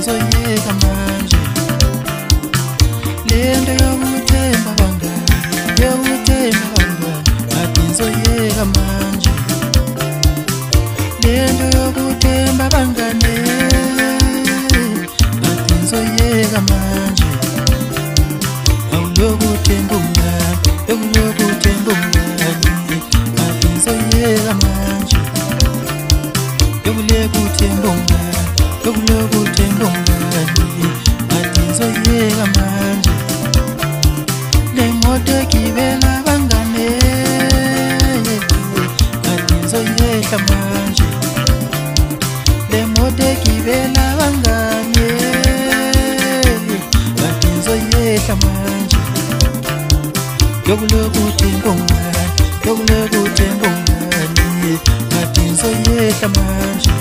ngizoyeka manje lento yokuthemba bangani ngathi ngizoyeka manje lento yokuthemba bangani ngathi ngizoyeka manje awulokuthemba umngani yokulokuthemba umngani ngathi ngizoyeka manje yokulokuthemba umngani yokulokuthemba umngani ngathi ngizoyeka manje le moto egibela bangane ngathi ngizoyeka manje le moto egibela bangane ngathi ngizoyeka manje yokulokuthemba umngani yokulokuthemba umngani ngathi ngizoyeka manje